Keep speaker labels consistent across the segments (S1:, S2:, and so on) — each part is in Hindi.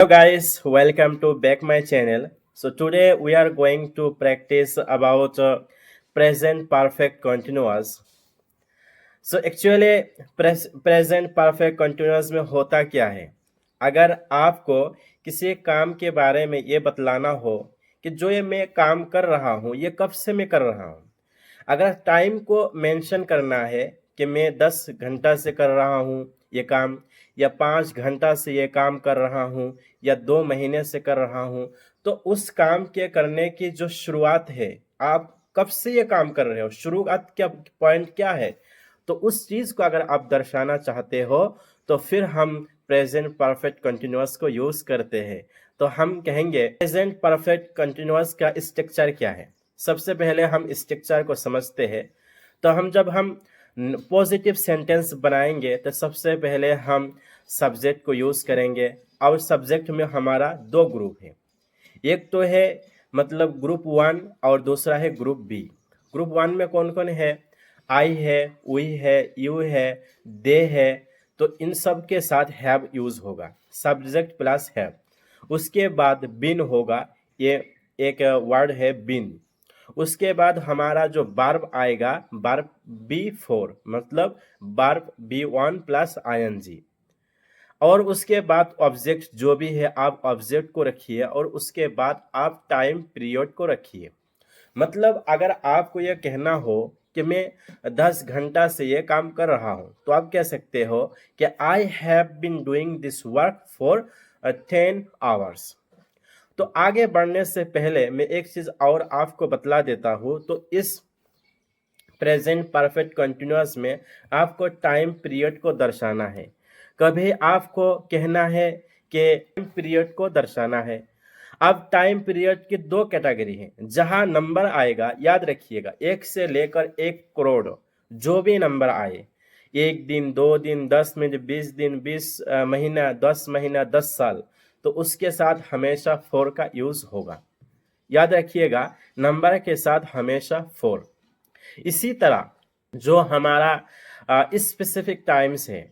S1: Hello guys, welcome to back my channel. So today we are going to practice about present perfect continuous. So actually present perfect continuous में होता क्या है? अगर आपको किसी काम के बारे में ये बतलाना हो कि जो ये मैं काम कर रहा हूँ ये कब से मैं कर रहा हूँ, अगर टाइम को मेंशन करना है कि मैं 10 घंटा से कर रहा हूँ ये काम, या 5 घंटा से ये काम कर रहा हूँ, या 2 महीने से कर रहा हूँ, तो उस काम के करने की जो शुरुआत है, आप कब से ये काम कर रहे हो, शुरुआत क्या पॉइंट क्या है, तो उस चीज़ को अगर आप दर्शाना चाहते हो तो फिर हम प्रेजेंट परफेक्ट कंटिन्यूअस को यूज़ करते हैं। तो हम कहेंगे प्रेजेंट परफेक्ट कंटिन्यूअस का स्ट्रक्चर क्या है। सबसे पहले हम स्ट्रक्चर को समझते हैं। तो जब हम पॉजिटिव सेंटेंस बनाएंगे तो सबसे पहले हम सब्जेक्ट को यूज़ करेंगे, और सब्जेक्ट में हमारा दो ग्रुप है। एक तो है मतलब ग्रुप वन और दूसरा है ग्रुप बी। ग्रुप वन में कौन कौन है? आई है, वी है, यू है, दे है। तो इन सब के साथ हैव यूज होगा, सब्जेक्ट प्लस हैव। उसके बाद बिन होगा, ये एक वर्ड है बिन। उसके बाद हमारा जो वर्ब आएगा, वर्ब बी फोर, मतलब verb B one plus ING. और उसके बाद ऑब्जेक्ट जो भी है आप ऑब्जेक्ट को रखिए, और उसके बाद आप टाइम पीरियड को रखिए। मतलब अगर आपको यह कहना हो कि मैं 10 घंटा से ये काम कर रहा हूं, तो आप कह सकते हो कि I have been doing this work for 10 hours. तो आगे बढ़ने से पहले मैं एक चीज और आपको बतला देता हूं। तो इस प्रेजेंट परफेक्ट कंटिन्यूअस में आपको टाइम पीरियड को दर्शाना है। कभी आपको कहना है कि टाइम पीरियड को दर्शाना है। अब टाइम पीरियड की दो कैटेगरी है। जहां नंबर आएगा, याद रखिएगा, 1 से लेकर 1 करोड़ जो भी नंबर आए, 1 दिन, 2 दिन, 10 मिनट, 20 दिन, 20 महीना, 10 महीना, 10 साल, तो उसके साथ हमेशा 4 का यूज होगा। याद रखिएगा, नंबर के साथ हमेशा 4। इसी तरह जो हमारा स्पेसिफिक टाइम्स है,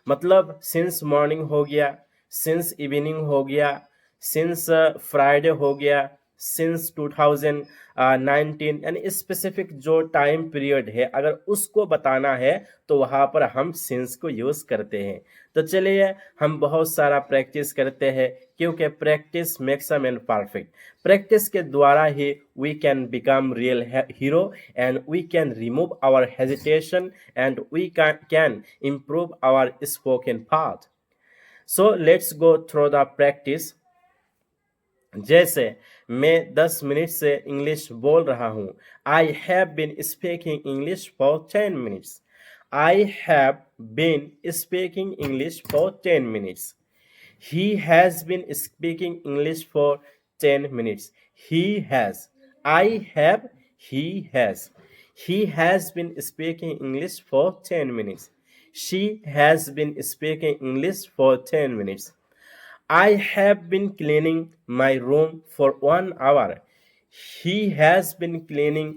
S1: मतलब सिंस मॉर्निंग हो गया, सिंस इवनिंग हो गया, सिंस फ्राइडे हो गया, सिंस 2019, यानी स्पेसिफिक जो टाइम पीरियड है, अगर उसको बताना है तो वहाँ पर हम सिंस को यूज़ करते हैं। तो चलिए हम बहुत सारा प्रैक्टिस करते हैं, क्योंकि practice makes a man perfect. Practice के द्वारा ही we can become real hero, and we can remove our hesitation, and we can improve our spoken path. So let's go through the practice. जैसे मैं 10 मिनट से इंग्लिश बोल रहा हूँ। I have been speaking English for 10 minutes. I have been speaking English for 10 minutes. He has been speaking English for 10 minutes. He has. I have. He has. He has been speaking English for 10 minutes. She has been speaking English for 10 minutes. I have been cleaning my room for 1 hour. He has been cleaning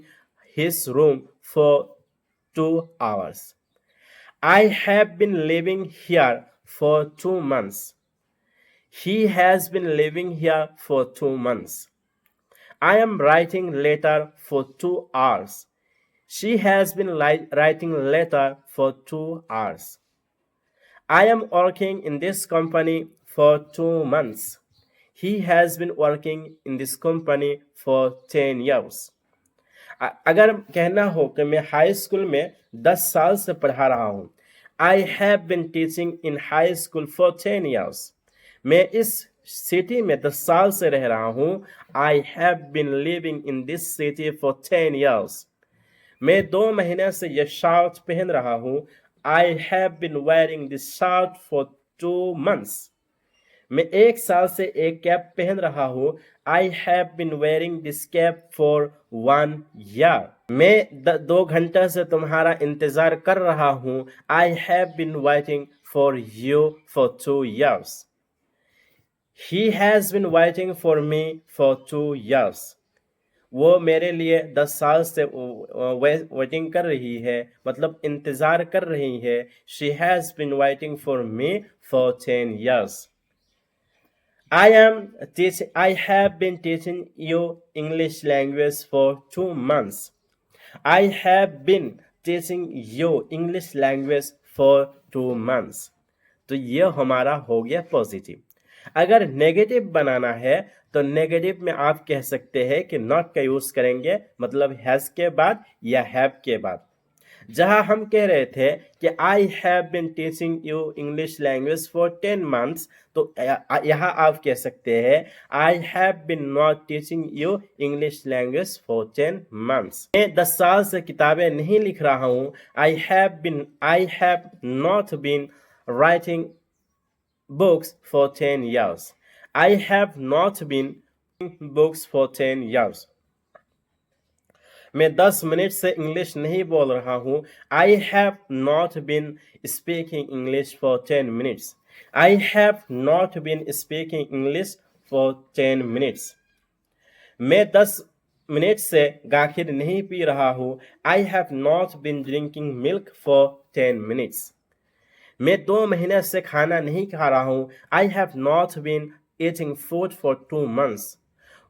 S1: his room for 2 hours. I have been living here for 2 months. He has been living here for 2 months. I am writing letter for 2 hours. She has been writing letter for 2 hours. I am working in this company for 2 months. He has been working in this company for 10 years. अगर कहना हो कि मैं हाई स्कूल में 10 साल से पढ़ा रहा हूँ, I have been teaching in high school for 10 years. मैं इस सिटी में 10 साल से रह रहा हूँ। I have been living in this city for 10 years. मैं 2 महीने से यह शर्ट पहन रहा हूँ। I have been wearing this shirt for 2 months. मैं 1 साल से एक कैप पहन रहा हूँ। I have been wearing this cap for 1 year. मैं 2 घंटा से तुम्हारा इंतजार कर रहा हूँ। I have been waiting for you for 2 years. He has been waiting for me for 2 years. वो मेरे लिए 10 साल से वेटिंग कर रही है, मतलब इंतजार कर रही है। She has been waiting for me for 10 years. I have been teaching you English language for 2 months. I have been teaching you English language for 2 months. तो ये हमारा हो गया पॉजिटिव। अगर नेगेटिव बनाना है तो नेगेटिव में आप कह सकते हैं कि नॉट का यूज करेंगे, मतलब हैज के बाद या हैव के बाद। जहां हम कह रहे थे कि I have been teaching you English language for 10 months, तो यहाँ आप कह सकते हैं I have been not teaching you English language for 10 months। मैं 10 साल से किताबें नहीं लिख रहा हूँ। I have not bin writing books for 10 years. I have not been reading books for 10 years. मैं 10 मिनट से इंग्लिश नहीं बोल रहा हूँ। I have not been speaking English for 10 minutes. I have not been speaking English for 10 minutes. मैं 10 मिनट से गाखिर नहीं पी रहा हूँ। I have not been drinking milk for 10 minutes. मैं 2 महीने से खाना नहीं खा रहा हूँ। I have not been eating food for 2 months।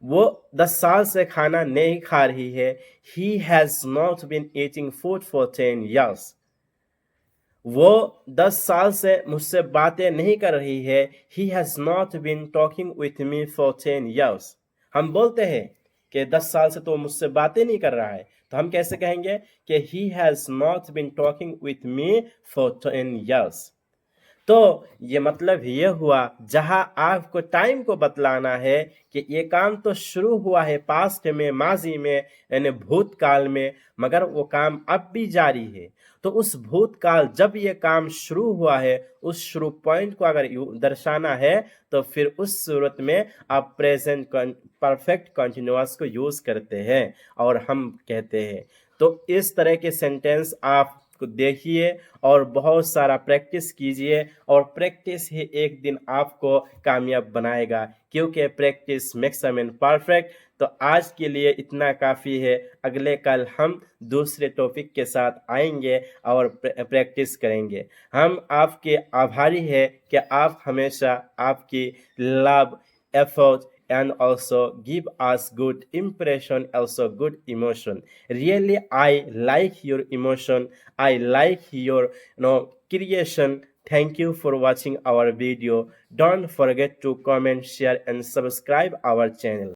S1: वो 10 साल से खाना नहीं खा रही है। He has not been eating food for 10 years। वो 10 साल से मुझसे बातें नहीं कर रही है। He has not been talking with me for 10 years। हम बोलते हैं कि 10 साल से तो मुझसे बातें नहीं कर रहा है, तो हम कैसे कहेंगे कि he has not been talking with me for 10 years। तो ये मतलब ये हुआ, जहां आपको टाइम को बतलाना है कि ये काम तो शुरू हुआ है पास्ट में, माजी में, यानी भूतकाल में, मगर वो काम अब भी जारी है। तो उस भूतकाल जब ये काम शुरू हुआ है, उस शुरू पॉइंट को अगर दर्शाना है तो फिर उस सूरत में आप प्रेजेंट परफेक्ट कंटिन्यूअस को यूज करते हैं और हम कहते हैं। तो इस तरह के सेंटेंस आप को देखिए और बहुत सारा प्रैक्टिस कीजिए, और प्रैक्टिस ही एक दिन आपको कामयाब बनाएगा, क्योंकि practice makes a man perfect. तो आज के लिए इतना काफ़ी है। अगले कल हम दूसरे टॉपिक के साथ आएंगे और प्रैक्टिस करेंगे। हम आपके आभारी हैं कि आप हमेशा आपकी love, effort and also give us good impression, also good emotion. Really, I like your emotion. I like your creation. Thank you for watching our video. Don't forget to comment, share and subscribe our channel.